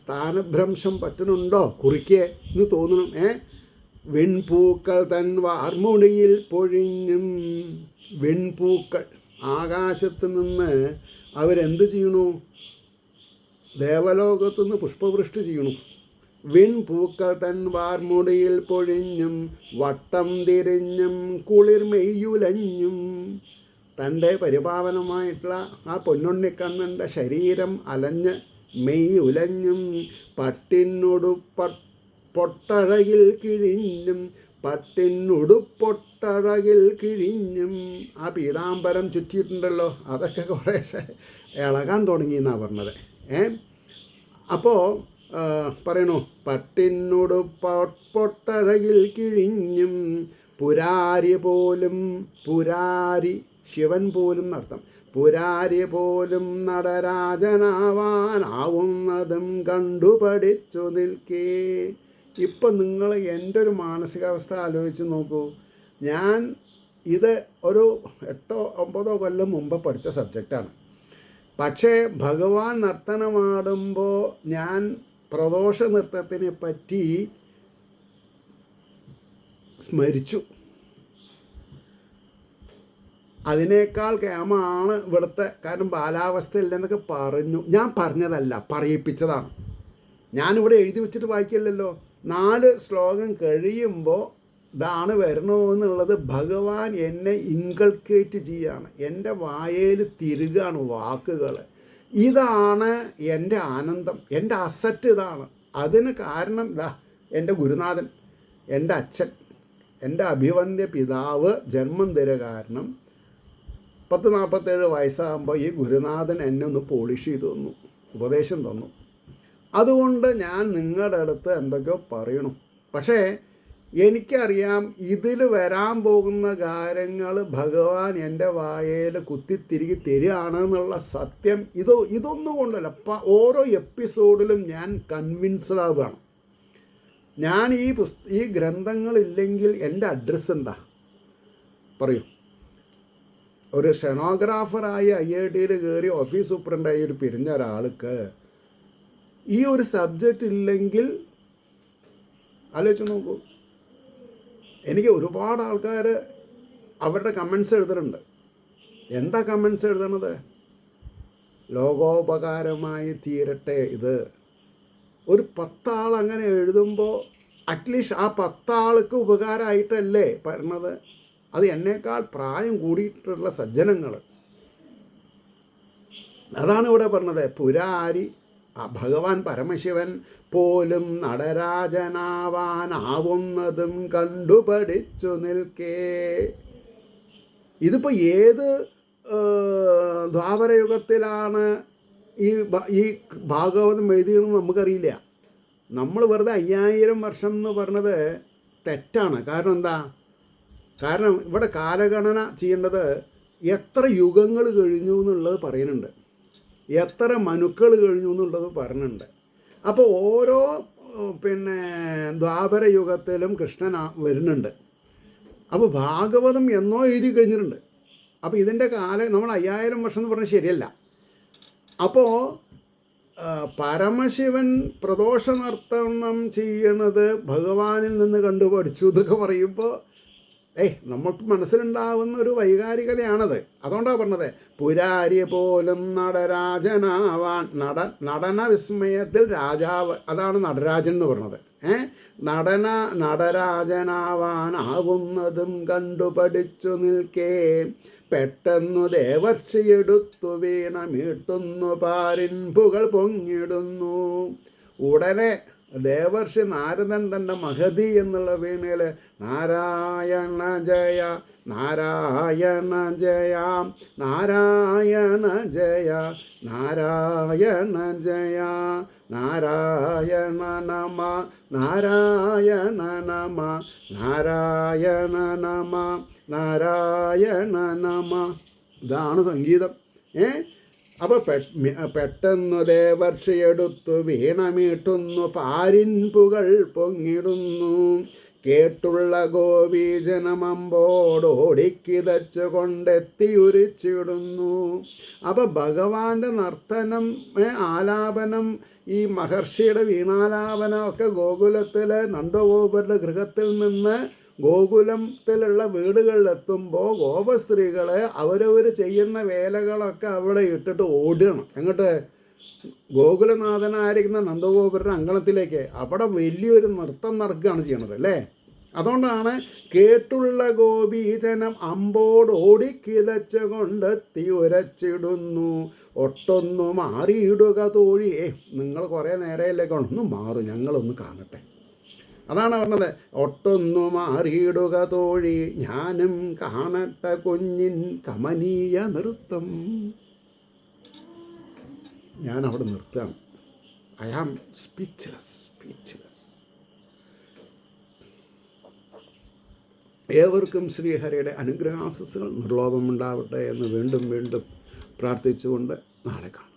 സ്ഥാനഭ്രംശം പറ്റുന്നുണ്ടോ കുറിക്ക് എന്ന് തോന്നണം. വെൺപൂക്കൾ തൻ വാർമുടിയിൽ പൊഴിഞ്ഞും. വെൺപൂക്കൾ ആകാശത്ത് നിന്ന് അവരെന്ത് ചെയ്യണു? ദേവലോകത്തു നിന്ന് പുഷ്പവൃഷ്ടി ചെയ്യണു. വെൺപൂക്കൾ തൻ വാർമുടിയിൽ പൊഴിഞ്ഞും വട്ടം തിരിഞ്ഞും കുളിർ മെയ്യുലഞ്ഞും. തൻ്റെ പരിപാവനമായിട്ടുള്ള ആ പൊന്നുണ്ണിക്കണ്ണൻ്റെ ശരീരം അലഞ്ഞ് മെയ് ഉലഞ്ഞും പൊട്ടഴകിൽ കിഴിഞ്ഞും. പട്ടിനുടുപ്പൊട്ടഴകിൽ കിഴിഞ്ഞും. ആ പീതാംബരം ചുറ്റിയിട്ടുണ്ടല്ലോ, അതൊക്കെ കുറേശ്ശെ ഇളകാൻ തുടങ്ങി എന്നാണ് പറഞ്ഞത്. അപ്പോൾ പറയണു, പട്ടിനുടുപ്പൊട്ടഴകിൽ കിഴിഞ്ഞും. പുരാരി പോലും, പുരാരി ശിവൻ പോലും എന്നർത്ഥം, പുരാരി പോലും നടരാജനാവാനാവുന്നതും കണ്ടുപഠിച്ചു നിൽക്കേ. ഇപ്പം നിങ്ങൾ എൻ്റെ ഒരു മാനസികാവസ്ഥ ആലോചിച്ച് നോക്കൂ. ഞാൻ ഇത് ഒരു 8-9 കൊല്ലം മുമ്പ് പഠിച്ച സബ്ജക്റ്റാണ്. പക്ഷേ ഭഗവാൻ നർത്തനമാടുമ്പോൾ ഞാൻ പ്രദോഷ നൃത്തത്തിനെ പറ്റി സ്മരിച്ചു. അതിനേക്കാൾ കേമാണ് ഇവിടുത്തെ, കാരണം ബാലാവസ്ഥയില്ലെന്നൊക്കെ പറഞ്ഞു. ഞാൻ പറഞ്ഞതല്ല, പറയിപ്പിച്ചതാണ്. ഞാനിവിടെ എഴുതി വെച്ചിട്ട് വായിക്കില്ലല്ലോ. 4 ശ്ലോകം കഴിയുമ്പോൾ ഇതാണ് വരണമെന്നുള്ളത് ഭഗവാൻ എന്നെ ഇൻകൾക്കേറ്റ് ചെയ്യാണ്. എൻ്റെ വായയിൽ തിരുകാണ് വാക്കുകൾ. ഇതാണ് എൻ്റെ ആനന്ദം, എൻ്റെ അസറ്റ് ഇതാണ്. അതിന് കാരണം എൻ്റെ ഗുരുനാഥൻ, എൻ്റെ അച്ഛൻ, എൻ്റെ അഭിവന്ദ്യ പിതാവ് ജന്മം തര കാരണം 47 വയസ്സാകുമ്പോൾ ഈ ഗുരുനാഥൻ എന്നെ ഒന്ന് പോളിഷ് ചെയ്തു തന്നു, ഉപദേശം തന്നു. അതുകൊണ്ട് ഞാൻ നിങ്ങളുടെ അടുത്ത് എന്തൊക്കെയോ പറയണു. പക്ഷേ എനിക്കറിയാം ഇതിൽ വരാൻ പോകുന്ന കാര്യങ്ങൾ ഭഗവാൻ എൻ്റെ വായയിൽ കുത്തിത്തിരികി തരികയാണെന്നുള്ള സത്യം. ഇതൊന്നും കൊണ്ടല്ല, ഓരോ എപ്പിസോഡിലും ഞാൻ കൺവിൻസ്ഡ് ആവുകയാണ്. ഞാൻ ഈ ഗ്രന്ഥങ്ങളില്ലെങ്കിൽ എൻ്റെ അഡ്രസ്സ് എന്താ പറയൂ? ഒരു സ്റ്റെനോഗ്രാഫറായി IIT കയറി ഓഫീസ് സൂപ്രണ്ടായി ഒരു പിരിഞ്ഞ ഒരാൾക്ക് ഈ ഒരു സബ്ജക്റ്റ് ഇല്ലെങ്കിൽ ആലോചിച്ച് നോക്കൂ. എനിക്ക് ഒരുപാട് ആൾക്കാർ അവരുടെ കമൻസ് എഴുതുന്നുണ്ട്. എന്താ കമൻസ് എഴുതണത്? ലോകോപകാരമായി തീരട്ടെ ഇത്. ഒരു 10 ആൾ അങ്ങനെ എഴുതുമ്പോൾ അറ്റ്ലീസ്റ്റ് ആ 10 ആൾക്ക് ഉപകാരമായിട്ടല്ലേ പറഞ്ഞത്? അത് എന്നേക്കാൾ പ്രായം കൂടിയിട്ടുള്ള സജ്ജനങ്ങൾ. അതാണ് ഇവിടെ പറഞ്ഞത്. പുരാരി ഭഗവാൻ പരമശിവൻ പോലും നടരാജനാവാനാവുന്നതും കണ്ടുപഠിച്ചു നിൽക്കേ. ഇതിപ്പോൾ ഏത് ദ്വാപരയുഗത്തിലാണ് ഈ ഭാഗവതം എഴുതിയതെന്ന് നമുക്കറിയില്ല. നമ്മൾ വെറുതെ 5000 വർഷം എന്ന് പറഞ്ഞത് തെറ്റാണ്. കാരണം എന്താ? കാരണം ഇവിടെ കാലഗണന ചെയ്യേണ്ടത് എത്ര യുഗങ്ങൾ കഴിഞ്ഞു എന്നുള്ളത് പറയുന്നുണ്ട്, എത്ര മനുക്കൾ കഴിഞ്ഞു എന്നുള്ളത് പറയുന്നുണ്ട്. അപ്പോൾ ഓരോ ദ്വാപര യുഗത്തിലും കൃഷ്ണൻ വരുന്നുണ്ട്. അപ്പോൾ ഭാഗവതം എന്നോ എഴുതി കഴിഞ്ഞിട്ടുണ്ട്. അപ്പോൾ ഇതിൻ്റെ നമ്മൾ 5000 വർഷം എന്ന് പറഞ്ഞാൽ ശരിയല്ല. അപ്പോൾ പരമശിവൻ പ്രദോഷ നർത്തനം ചെയ്യണത് ഭഗവാനിൽ നിന്ന് കണ്ടുപഠിച്ചു എന്നൊക്കെ പറയുമ്പോൾ നമ്മൾക്ക് മനസ്സിലുണ്ടാവുന്ന ഒരു വൈകാരികതയാണത്. അതുകൊണ്ടാണ് പറഞ്ഞത് പുരാരി പോലും നടരാജനാവാൻ. നടന വിസ്മയത്തിൽ രാജാവ്, അതാണ് നടരാജൻ എന്ന് പറഞ്ഞത്. നടരാജനാവാനാവുന്നതും കണ്ടുപഠിച്ചു നിൽക്കേ. പെട്ടെന്നു ദേവർഷിയെടുത്തു വീണ മീട്ടുന്നു പാരിൻ പുകൾ പൊങ്ങിടുന്നു. ഉടനെ ദേവർഷി നാരദൻ തൻ്റെ മഹതി എന്നുള്ള വീണയിൽ നാരായണ ജയ നാരായണ ജയ നാരായണ ജയ നാരായണ ജയ നാരായണ നമ നാരായണ നമ നാരായണ നമ നാരായണ നമ. ഇതാണ് സംഗീതം. അപ്പോൾ പെട്ടെന്നു ദേവർഷിയെടുത്തു വീണമീട്ടുന്നു, പാരിൻ പുകൾ പൊങ്ങിടുന്നു. കേട്ടുള്ള ഗോപീജനമമ്പോടോടിക്കിതച്ചു കൊണ്ടെത്തിയുരിച്ചിടുന്നു. അപ്പോൾ ഭഗവാന്റെ നർത്തനം, ആലാപനം, ഈ മഹർഷിയുടെ വീണാലാപനം ഒക്കെ ഗോകുലത്തിൽ നന്ദഗോപരുടെ ഗൃഹത്തിൽ നിന്ന് ഗോകുലത്തിലുള്ള വീടുകളിലെത്തുമ്പോൾ ഗോപസ്ത്രീകൾ അവരവർ ചെയ്യുന്ന വേലകളൊക്കെ അവിടെ ഇട്ടിട്ട് ഓടണം. എങ്ങോട്ട്? ഗോകുലനാഥനായിരിക്കുന്ന നന്ദഗോപുരുടെ അങ്കണത്തിലേക്ക്. അവിടെ വലിയൊരു നൃത്തം നടക്കുകയാണ് ചെയ്യണത് അല്ലേ. അതുകൊണ്ടാണ് കേട്ടുള്ള ഗോപീജനം അമ്പോട് ഓടിക്കിതച്ചു കൊണ്ടെത്തി ഉരച്ചിടുന്നു. ഒട്ടൊന്നു മാറിയിടുക തോഴിയെ. നിങ്ങൾ കുറേ നേരയിലേക്ക് ഒന്ന് മാറും, ഞങ്ങളൊന്ന് കാണട്ടെ. അതാണ് പറഞ്ഞത്. ഒട്ടൊന്നു മാറിയിടുക തോഴി, ഞാനും കാണട്ടെ കുഞ്ഞിൻ കമനീയ നൃത്തം. ഞാനവിടെ നിർത്തുകയാണ്. I am speechless. ഏവർക്കും ശ്രീഹരിയുടെ അനുഗ്രഹാശസ്സുകൾ നിർലോഭമുണ്ടാവട്ടെ എന്ന് വീണ്ടും പ്രാർത്ഥിച്ചുകൊണ്ട് നാളെ കാണാം.